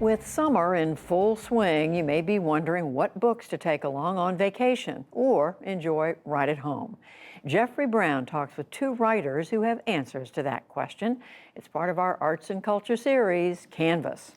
With summer in full swing, you may be wondering what books to take along on vacation or enjoy right at home. Jeffrey Brown talks with two writers who have answers to that question. It's part of our Arts and Culture series, Canvas.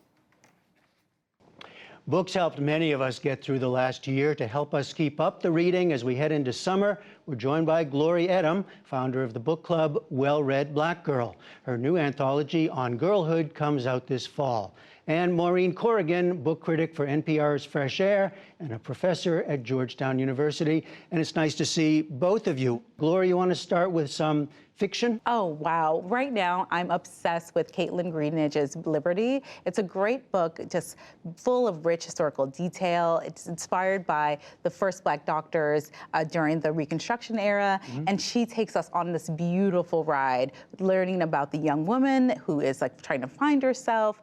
Books helped many of us get through the last year. To help us keep up the reading as we head into summer, we're joined by Glory Eddam, founder of the book club Well Read Black Girl. Her new anthology on girlhood comes out this fall. And Maureen Corrigan, book critic for NPR's Fresh Air and a professor at Georgetown University. And it's nice to see both of you. Glory, you want to start with some fiction? Oh, wow. Right now, I'm obsessed with Caitlin Greenidge's Liberty. It's a great book, just full of rich historical detail. It's inspired by the first Black doctors during the Reconstruction era. And she takes us on this beautiful ride, learning about the young woman who is like trying to find herself,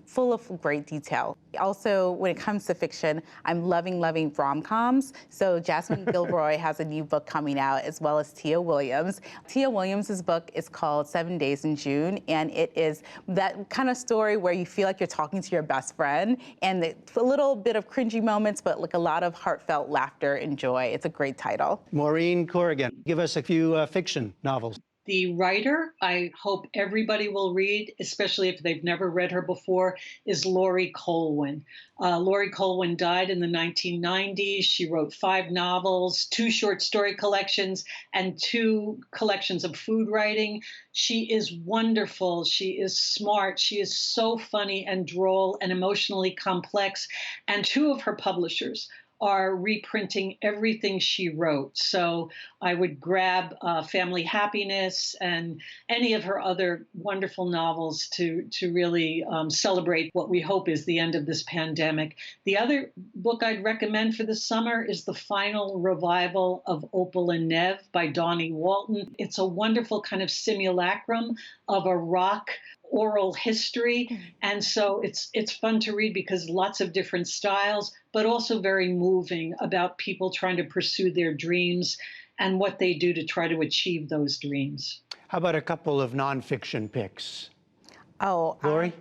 full of great detail. Also, when it comes to fiction, I'm loving rom-coms. So Jasmine Gilroy has a new book coming out, as well as Tia Williams. Tia Williams's book is called 7 Days in June, and it is that kind of story where you feel like you're talking to your best friend, and a little bit of cringy moments, but like a lot of heartfelt laughter and joy. It's a great title. Maureen Corrigan, give us a few fiction novels. The writer I hope everybody will read, especially if they've never read her before, is Laurie Colwin. Laurie Colwin died in the 1990s. She wrote 5 novels, 2 short story collections, and 2 collections of food writing. She is wonderful. She is smart. She is so funny and droll and emotionally complex. And 2 of her publishers are reprinting everything she wrote. So I would grab Family Happiness and any of her other wonderful novels to really celebrate what we hope is the end of this pandemic. The other book I'd recommend for the summer is the final revival of Opal and Nev by Dawnie Walton. It's a wonderful kind of simulacrum of a rock oral history. And so it's fun to read because lots of different styles, but also very moving about people trying to pursue their dreams and what they do to try to achieve those dreams. How about a couple of nonfiction picks? Oh, Glory?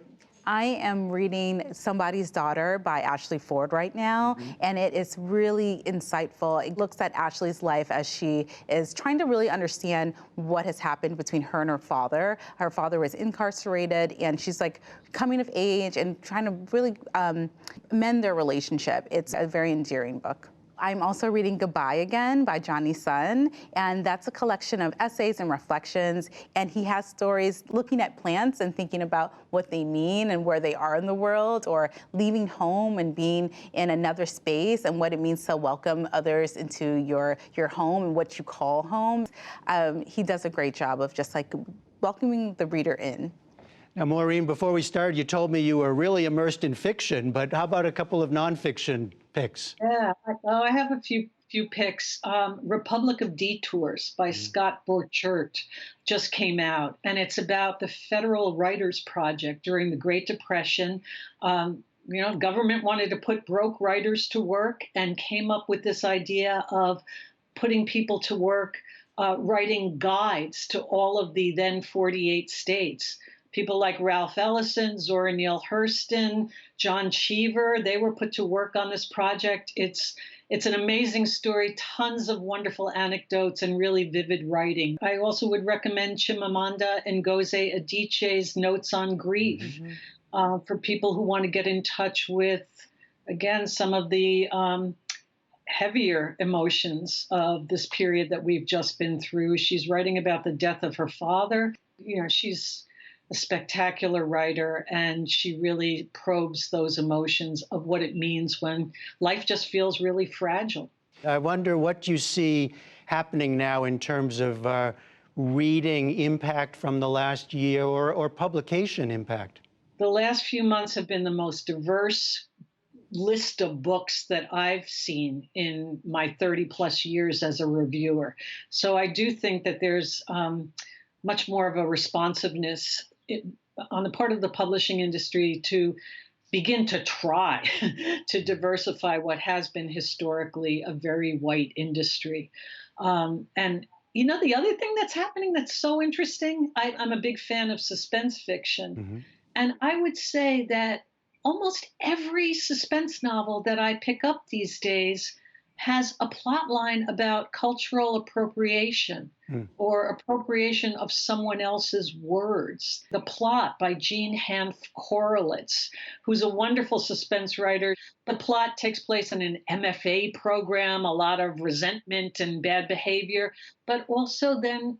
I am reading Somebody's Daughter by Ashley Ford right now, and it is really insightful. It looks at Ashley's life as she is trying to really understand what has happened between her and her father. Her father was incarcerated, and she's like coming of age and trying to really mend their relationship. It's a very endearing book. I'm also reading Goodbye Again by Johnny Sun, and that's a collection of essays and reflections, and he has stories looking at plants and thinking about what they mean and where they are in the world, or leaving home and being in another space and what it means to welcome others into your home and what you call home. He does a great job of just like welcoming the reader in. Now, Maureen, before we started, you told me you were really immersed in fiction, but how about a couple of nonfiction picks? Yeah, I have a few picks. Republic of Detours by Scott Borchert just came out, and it's about the Federal Writers Project during the Great Depression. Government wanted to put broke writers to work and came up with this idea of putting people to work writing guides to all of the then 48 states. People like Ralph Ellison, Zora Neale Hurston, John Cheever, they were put to work on this project. It's an amazing story, tons of wonderful anecdotes and really vivid writing. I also would recommend Chimamanda Ngozi Adichie's Notes on Grief for people who want to get in touch with, again, some of the heavier emotions of this period that we've just been through. She's writing about the death of her father. She's a spectacular writer, and she really probes those emotions of what it means when life just feels really fragile. I wonder what you see happening now in terms of reading impact from the last year or publication impact. The last few months have been the most diverse list of books that I've seen in my 30 plus years as a reviewer. So I do think that there's much more of a responsiveness on the part of the publishing industry to begin to try to diversify what has been historically a very white industry. And the other thing that's happening that's so interesting, I'm a big fan of suspense fiction. And I would say that almost every suspense novel that I pick up these days has a plot line about cultural appropriation or appropriation of someone else's words. The Plot by Jean Hanff Korelitz, who's a wonderful suspense writer. The plot takes place in an MFA program, a lot of resentment and bad behavior, but also then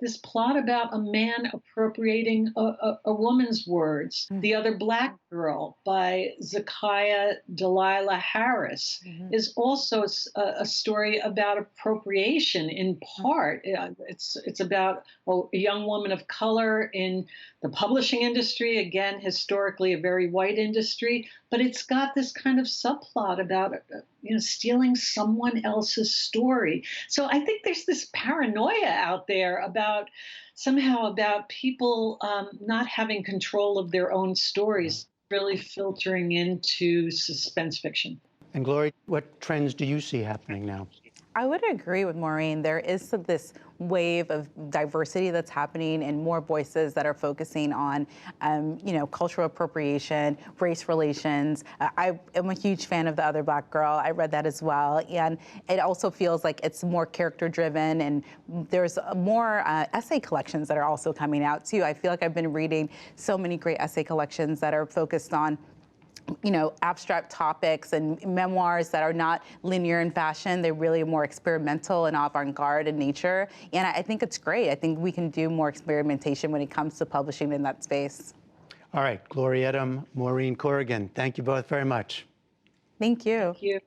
this plot about a man appropriating a woman's words. The Other Black Girl by Zakiya Dalila Harris is also a story about appropriation in part. It's about a young woman of color in the publishing industry, again, historically a very white industry, but it's got this kind of subplot about stealing someone else's story. So I think there's this paranoia out there about people not having control of their own stories, really filtering into suspense fiction. And Glory, what trends do you see happening now? I would agree with Maureen. There is this wave of diversity that's happening and more voices that are focusing on, cultural appropriation, race relations. I am a huge fan of The Other Black Girl. I read that as well. And it also feels like it's more character driven, and there's more essay collections that are also coming out too. I feel like I've been reading so many great essay collections that are focused on abstract topics and memoirs that are not linear in fashion. They're really more experimental and avant-garde in nature. And I think it's great. I think we can do more experimentation when it comes to publishing in that space. All right, Glory Edom, Maureen Corrigan, thank you both very much. Thank you. Thank you.